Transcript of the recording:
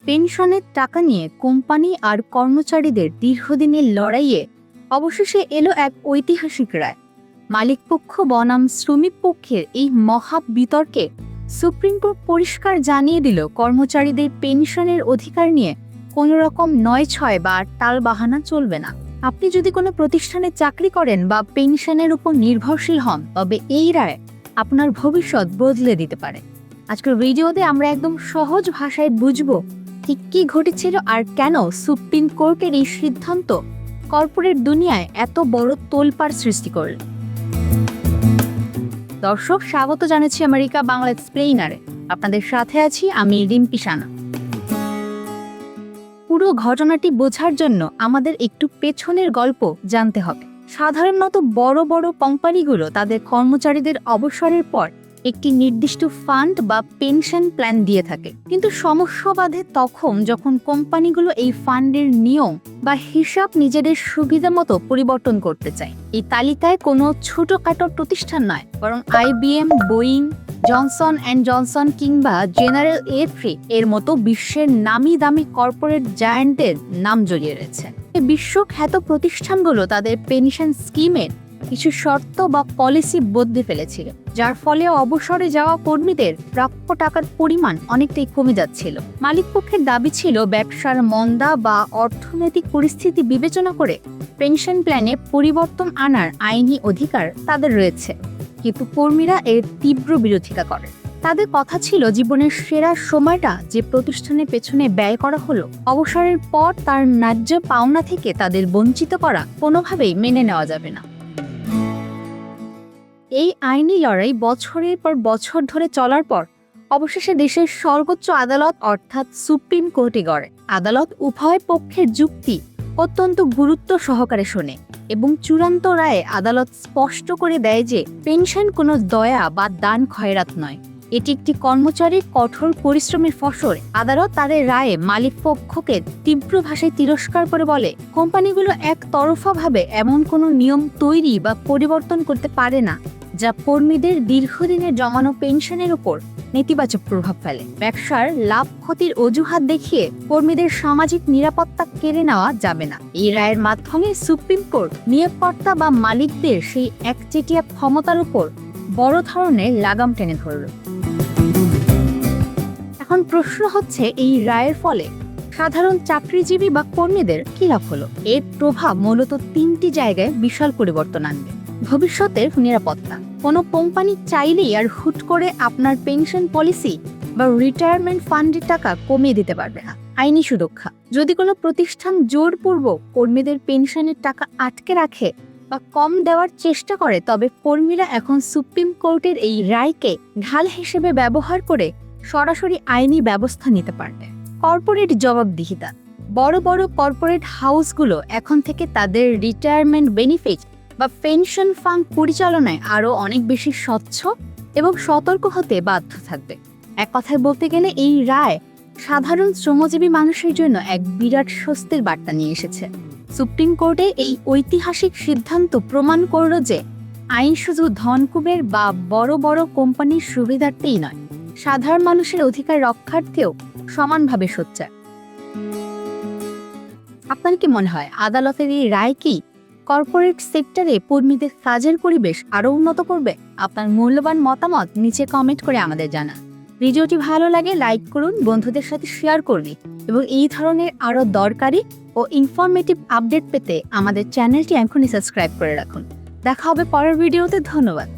পেনশনের টাকা নিয়ে কোম্পানি আর কর্মচারীদের দীর্ঘদিনের লড়াইয়ে অবশেষে এলো এক ঐতিহাসিক রায়। মালিকপক্ষ বনাম শ্রমিক পক্ষের এই মহা বিতর্কে সুপ্রিম কোর্ট পরিষ্কার জানিয়ে দিল, কর্মচারীদের পেনশনের অধিকার নিয়ে কোনো রকম নয়-ছয় বা টালবাহানা চলবে না। আপনি যদি কোনো প্রতিষ্ঠানে চাকরি করেন বা পেনশনের উপর নির্ভরশীল হন, তবে এই রায় আপনার ভবিষ্যৎ বদলে দিতে পারে। আজকের ভিডিওতে আমরা একদম সহজ ভাষায় বুঝবো ঠিক কি ঘটেছিল আর কেন সুপ্রিম কোর্টের এই সিদ্ধান্ত কর্পোরেট দুনিয়ায় এত বড় তোলপাড় সৃষ্টি করল। দর্শক, স্বাগত জানাচ্ছি আমেরিকা বাংলা এক্সপ্লেইনারে। আপনাদের সাথে আছি আমি রিম্পি সানা। পুরো ঘটনাটি বোঝার জন্য আমাদের একটু পেছনের গল্প জানতে হবে। সাধারণত বড় বড় কোম্পানিগুলো তাদের কর্মচারীদের অবসরের পর একটি নির্দিষ্ট ফান্ড বা পেনশন প্ল্যান দিয়ে থাকে, কিন্তু সমস্যা বাধে তখন যখন কোম্পানিগুলো এই ফান্ডের নিয়ম বা হিসাব নিজেদের সুবিধা মতো পরিবর্তন করতে চায়। এই তালিকায় কোনো ছোটখাটো প্রতিষ্ঠান নয়, বরং IBM, Boeing, Johnson and Johnson কিংবা জেনারেল ইলেকট্রিক এর মতো বিশ্বের নামি দামি কর্পোরেট জায়ান্টের নাম জড়িয়ে রয়েছে। এই বিশ্বখ্যাত প্রতিষ্ঠানগুলো তাদের পেনশন স্কিমের কিছু শর্ত বা পলিসি বদলে ফেলেছিল, যার ফলে অবসরে যাওয়া কর্মীদের প্রাপ্য টাকার পরিমাণ অনেকটাই কমে যাচ্ছিল। মালিকপক্ষের দাবি ছিল, ব্যবসার মন্দা বা অর্থনৈতিক পরিস্থিতি বিবেচনা করে পেনশন প্ল্যানে পরিবর্তন আনার আইনি অধিকার তাদের রয়েছে, কিন্তু কর্মীরা এর তীব্র বিরোধিতা করে। তাদের কথা ছিল, জীবনের সেরা সময়টা যে প্রতিষ্ঠানের পেছনে ব্যয় করা হলো, অবসরের পর তার ন্যায্য পাওনা থেকে তাদের বঞ্চিত করা কোনোভাবেই মেনে নেওয়া যাবে না। এই আইনি লড়াই বছরের পর বছর ধরে চলার পর অবশেষে দেশের সর্বোচ্চ আদালত অর্থাৎ সুপ্রিম কোর্টে গড়ে। আদালত উভয় পক্ষের যুক্তি অত্যন্ত গুরুত্ব সহকারে শোনে এবং চূড়ান্ত রায়ে আদালত স্পষ্ট করে দেয় যে পেনশন কোনো দয়া বা দান খয়রাত নয়, এটি একটি কর্মচারীর কঠোর পরিশ্রমের ফসল। আদালত তাদের রায়ে মালিক পক্ষকে তীব্র ভাষায় তিরস্কার করে বলে, কোম্পানিগুলো একতরফাভাবে এমন কোনো নিয়ম তৈরি বা পরিবর্তন করতে পারে না যা কর্মীদের দীর্ঘদিনের জমানো পেনশনের উপর নেতিবাচক প্রভাব ফেলে। ব্যবসার লাভ ক্ষতির অজুহাত দেখিয়ে কর্মীদের সামাজিক নিরাপত্তা কেড়ে নেওয়া যাবে না। এই রায়ের মাধ্যমে সুপ্রিম কোর্ট নিয়োগকর্তা বা মালিকদের সেই একচেটিয়া ক্ষমতার উপর বড় ধরনের লাগাম টেনে ধরল। এখন প্রশ্ন হচ্ছে, এই রায়ের ফলে সাধারণ চাকরিজীবী বা কর্মীদের কি লাভ হলো? এর প্রভাব মূলত তিনটি জায়গায় বিশাল পরিবর্তন আনবে। ভবিষ্যতের নিরাপত্তা। কোনো কোম্পানি চাইলেই আর হুট করে আপনার পেনশন পলিসি বা রিটায়ারমেন্ট ফান্ডের টাকা কমিয়ে দিতে পারবে না। আইনি সুরক্ষা। যদি কোনো প্রতিষ্ঠান জোরপূর্বক কর্মীদের পেনশনের টাকা আটকে রাখে বা কম দেওয়ার চেষ্টা করে, তবে কর্মীরা এখন সুপ্রিম কোর্টের এই রায়কে ঢাল হিসেবে ব্যবহার করে সরাসরি আইনি ব্যবস্থা নিতে পারবে। কর্পোরেট জবাবদিহিতা। বড় বড় কর্পোরেট হাউসগুলো এখন থেকে তাদের রিটায়ারমেন্ট বেনিফিট বা পেনশন ফান্ড পরিচালনায় আরও অনেক বেশি স্বচ্ছ এবং সতর্ক হতে বাধ্য থাকবে। এক কথায় বলতে গেলে এই রায় সাধারণ শ্রমজীবী মানুষের জন্য এক বিরাট স্বস্তির বার্তা নিয়ে এসেছে। সুপ্রিম কোর্টে এই ঐতিহাসিক সিদ্ধান্ত প্রমাণ করল যে আইন শুধু ধনকুবের বা বড় বড় কোম্পানির সুবিধার্থেই নয়, সাধারণ মানুষের অধিকার রক্ষার্থেও সমানভাবে সোচ্চার। আপনার কি মনে হয়, আদালতের এই রায় কি কর্পোরেট সেক্টরে কর্মীদের কাজের পরিবেশ আরও উন্নত করবে? আপনার মূল্যবান মতামত নিচে কমেন্ট করে আমাদের জানান। ভিডিওটি ভালো লাগে লাইক করুন, বন্ধুদের সাথে শেয়ার করুন এবং এই ধরনের আরও দরকারি ও ইনফরমেটিভ আপডেট পেতে আমাদের চ্যানেলটি এখনই সাবস্ক্রাইব করে রাখুন। দেখা হবে পরের ভিডিওতে। ধন্যবাদ।